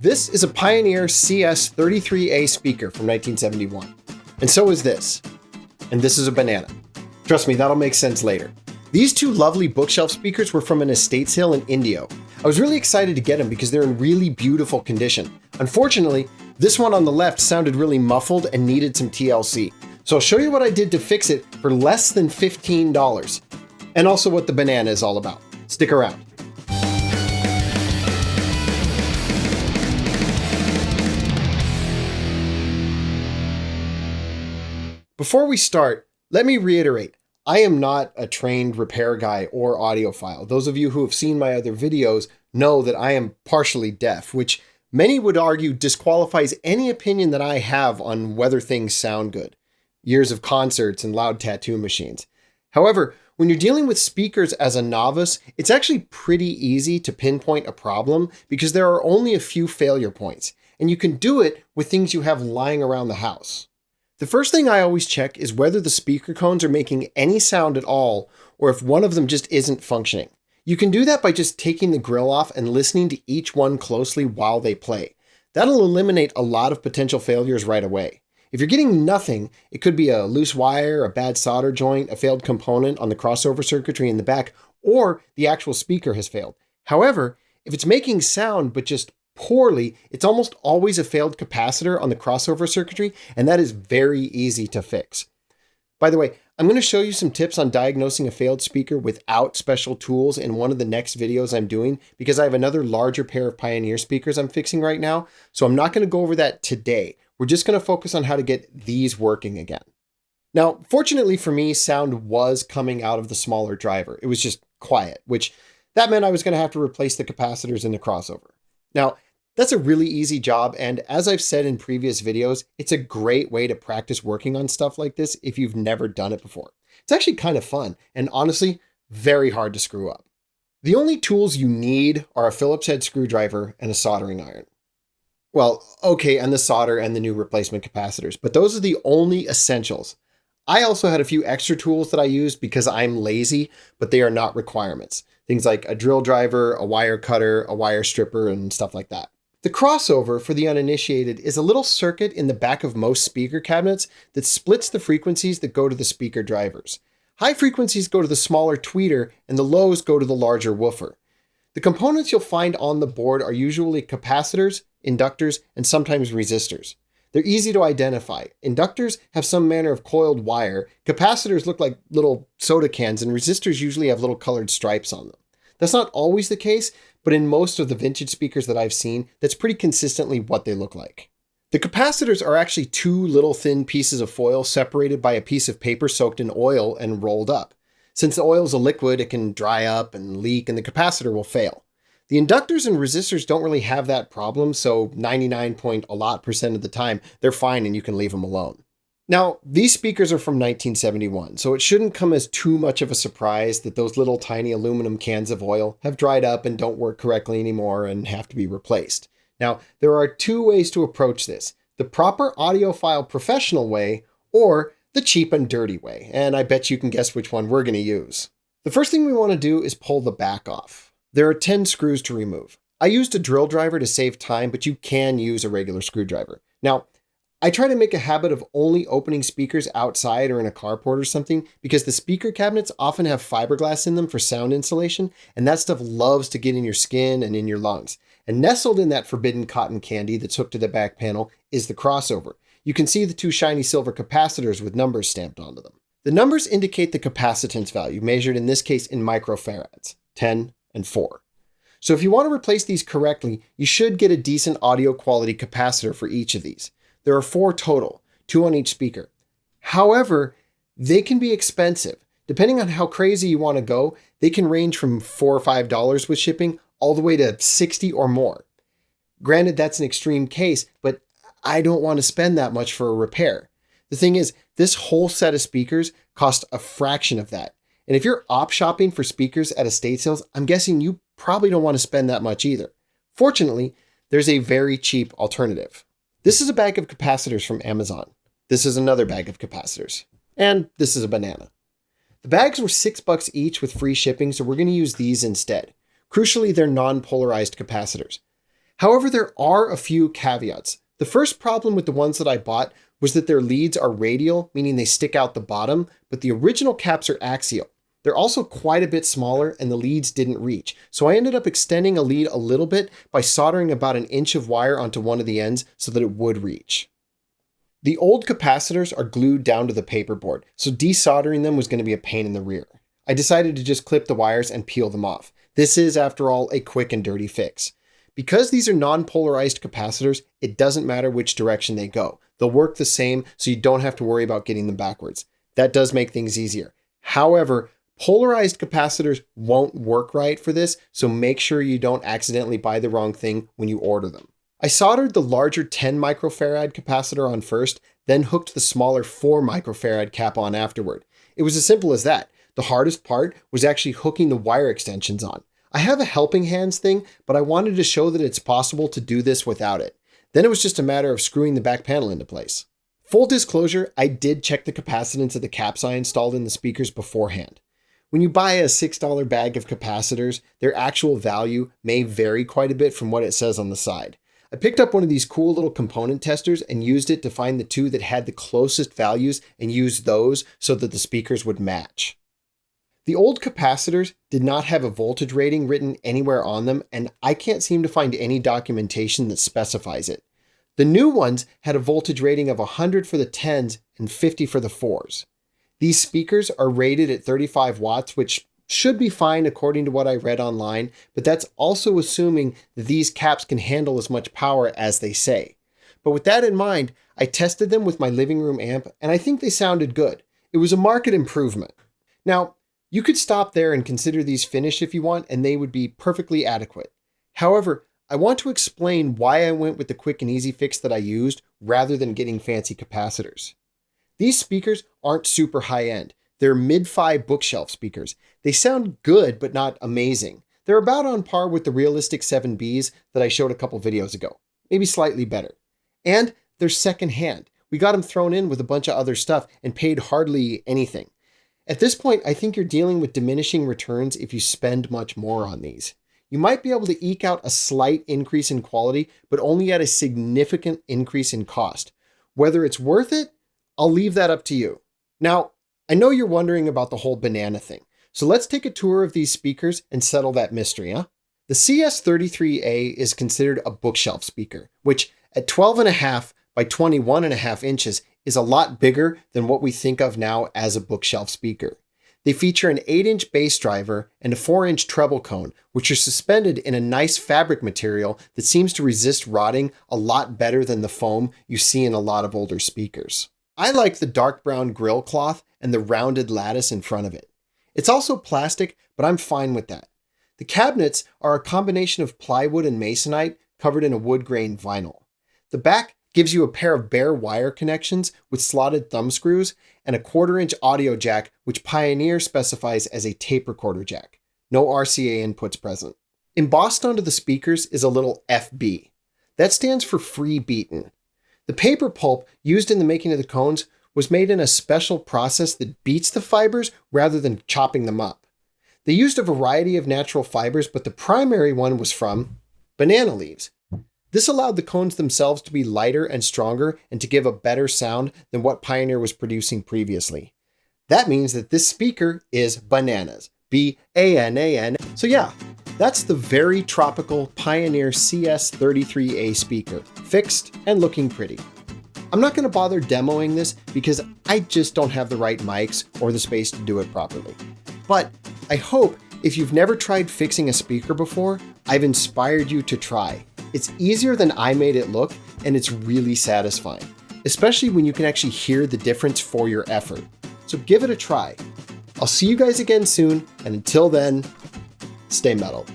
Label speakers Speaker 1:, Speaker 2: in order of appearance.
Speaker 1: This is a Pioneer CS-33A speaker from 1971. And so is this. And this is a banana. Trust me, that'll make sense later. These two lovely bookshelf speakers were from an estate sale in Indio. I was really excited to get them because they're in really beautiful condition. Unfortunately, this one on the left sounded really muffled and needed some TLC. So I'll show you what I did to fix it for less than $15. And also what the banana is all about. Stick around. Before we start, let me reiterate, I am not a trained repair guy or audiophile. Those of you who have seen my other videos know that I am partially deaf, which many would argue disqualifies any opinion that I have on whether things sound good. Years of concerts and loud tattoo machines. However, when you're dealing with speakers as a novice, it's actually pretty easy to pinpoint a problem because there are only a few failure points, and you can do it with things you have lying around the house. The first thing I always check is whether the speaker cones are making any sound at all, or if one of them just isn't functioning. You can do that by just taking the grill off and listening to each one closely while they play. That'll eliminate a lot of potential failures right away. If you're getting nothing, it could be a loose wire, a bad solder joint, a failed component on the crossover circuitry in the back, or the actual speaker has failed. However, if it's making sound but just poorly, it's almost always a failed capacitor on the crossover circuitry, and that is very easy to fix. By the way, I'm going to show you some tips on diagnosing a failed speaker without special tools in one of the next videos I'm doing, because I have another larger pair of Pioneer speakers I'm fixing right now, so I'm not going to go over that today. We're just going to focus on how to get these working again. Now, fortunately for me, sound was coming out of the smaller driver. It was just quiet, which that meant I was going to have to replace the capacitors in the crossover. Now, that's a really easy job, and as I've said in previous videos, it's a great way to practice working on stuff like this if you've never done it before. It's actually kind of fun, and honestly, very hard to screw up. The only tools you need are a Phillips head screwdriver and a soldering iron. Well, okay, and the solder and the new replacement capacitors, but those are the only essentials. I also had a few extra tools that I used because I'm lazy, but they are not requirements. Things like a drill driver, a wire cutter, a wire stripper, and stuff like that. The crossover, for the uninitiated, is a little circuit in the back of most speaker cabinets that splits the frequencies that go to the speaker drivers. High frequencies go to the smaller tweeter, and the lows go to the larger woofer. The components you'll find on the board are usually capacitors, inductors, and sometimes resistors. They're easy to identify. Inductors have some manner of coiled wire, capacitors look like little soda cans, and resistors usually have little colored stripes on them. That's not always the case, but in most of the vintage speakers that I've seen, that's pretty consistently what they look like. The capacitors are actually two little thin pieces of foil separated by a piece of paper soaked in oil and rolled up. Since the oil is a liquid, it can dry up and leak, and the capacitor will fail. The inductors and resistors don't really have that problem, so 99% of the time, they're fine and you can leave them alone. Now, these speakers are from 1971, so it shouldn't come as too much of a surprise that those little tiny aluminum cans of oil have dried up and don't work correctly anymore and have to be replaced. Now, there are two ways to approach this: the proper audiophile professional way or the cheap and dirty way, and I bet you can guess which one we're going to use. The first thing we want to do is pull the back off. There are 10 screws to remove. I used a drill driver to save time, but you can use a regular screwdriver. Now, I try to make a habit of only opening speakers outside or in a carport or something because the speaker cabinets often have fiberglass in them for sound insulation, and that stuff loves to get in your skin and in your lungs. And nestled in that forbidden cotton candy that's hooked to the back panel is the crossover. You can see the two shiny silver capacitors with numbers stamped onto them. The numbers indicate the capacitance value, measured in this case in microfarads, 10 and 4. So if you want to replace these correctly, you should get a decent audio quality capacitor for each of these. There are 4 total, 2 on each speaker. However, they can be expensive. Depending on how crazy you want to go, they can range from $4 or $5 with shipping all the way to $60 or more. Granted, that's an extreme case, but I don't want to spend that much for a repair. The thing is, this whole set of speakers cost a fraction of that. And if you're op shopping for speakers at estate sales, I'm guessing you probably don't want to spend that much either. Fortunately, there's a very cheap alternative. This is a bag of capacitors from Amazon. This is another bag of capacitors. And this is a banana. The bags were $6 each with free shipping, so we're going to use these instead. Crucially, they're non-polarized capacitors. However, there are a few caveats. The first problem with the ones that I bought was that their leads are radial, meaning they stick out the bottom, but the original caps are axial. They're also quite a bit smaller and the leads didn't reach. So I ended up extending a lead a little bit by soldering about an inch of wire onto one of the ends so that it would reach. The old capacitors are glued down to the paperboard, so desoldering them was going to be a pain in the rear. I decided to just clip the wires and peel them off. This is, after all, a quick and dirty fix. Because these are non-polarized capacitors, it doesn't matter which direction they go. They'll work the same, so you don't have to worry about getting them backwards. That does make things easier. However, polarized capacitors won't work right for this, so make sure you don't accidentally buy the wrong thing when you order them. I soldered the larger 10 microfarad capacitor on first, then hooked the smaller 4 microfarad cap on afterward. It was as simple as that. The hardest part was actually hooking the wire extensions on. I have a helping hands thing, but I wanted to show that it's possible to do this without it. Then it was just a matter of screwing the back panel into place. Full disclosure, I did check the capacitance of the caps I installed in the speakers beforehand. When you buy a $6 bag of capacitors, their actual value may vary quite a bit from what it says on the side. I picked up one of these cool little component testers and used it to find the two that had the closest values and used those so that the speakers would match. The old capacitors did not have a voltage rating written anywhere on them, and I can't seem to find any documentation that specifies it. The new ones had a voltage rating of 100 for the 10s and 50 for the 4s. These speakers are rated at 35 watts, which should be fine according to what I read online, but that's also assuming that these caps can handle as much power as they say. But with that in mind, I tested them with my living room amp, and I think they sounded good. It was a marked improvement. Now, you could stop there and consider these finished if you want, and they would be perfectly adequate. However, I want to explain why I went with the quick and easy fix that I used rather than getting fancy capacitors. These speakers aren't super high-end. They're mid-fi bookshelf speakers. They sound good, but not amazing. They're about on par with the realistic 7Bs that I showed a couple videos ago, maybe slightly better. And they're secondhand. We got them thrown in with a bunch of other stuff and paid hardly anything. At this point, I think you're dealing with diminishing returns if you spend much more on these. You might be able to eke out a slight increase in quality, but only at a significant increase in cost. Whether it's worth it, I'll leave that up to you. Now, I know you're wondering about the whole banana thing, so let's take a tour of these speakers and settle that mystery, huh? The CS-33A is considered a bookshelf speaker, which at 12.5 by 21.5 inches is a lot bigger than what we think of now as a bookshelf speaker. They feature an 8-inch bass driver and a 4-inch treble cone, which are suspended in a nice fabric material that seems to resist rotting a lot better than the foam you see in a lot of older speakers. I like the dark brown grill cloth and the rounded lattice in front of it. It's also plastic, but I'm fine with that. The cabinets are a combination of plywood and masonite covered in a wood grain vinyl. The back gives you a pair of bare wire connections with slotted thumb screws and a 1/4-inch audio jack, which Pioneer specifies as a tape recorder jack. No RCA inputs present. Embossed onto the speakers is a little FB. That stands for free beaten. The paper pulp used in the making of the cones was made in a special process that beats the fibers rather than chopping them up. They used a variety of natural fibers, but the primary one was from banana leaves. This allowed the cones themselves to be lighter and stronger and to give a better sound than what Pioneer was producing previously. That means that this speaker is bananas. B-A-N-A-N. So yeah, that's the very tropical Pioneer CS-33A speaker, fixed and looking pretty. I'm not going to bother demoing this because I just don't have the right mics or the space to do it properly. But I hope if you've never tried fixing a speaker before, I've inspired you to try. It's easier than I made it look, and it's really satisfying, especially when you can actually hear the difference for your effort. So give it a try. I'll see you guys again soon, and until then, stay metal.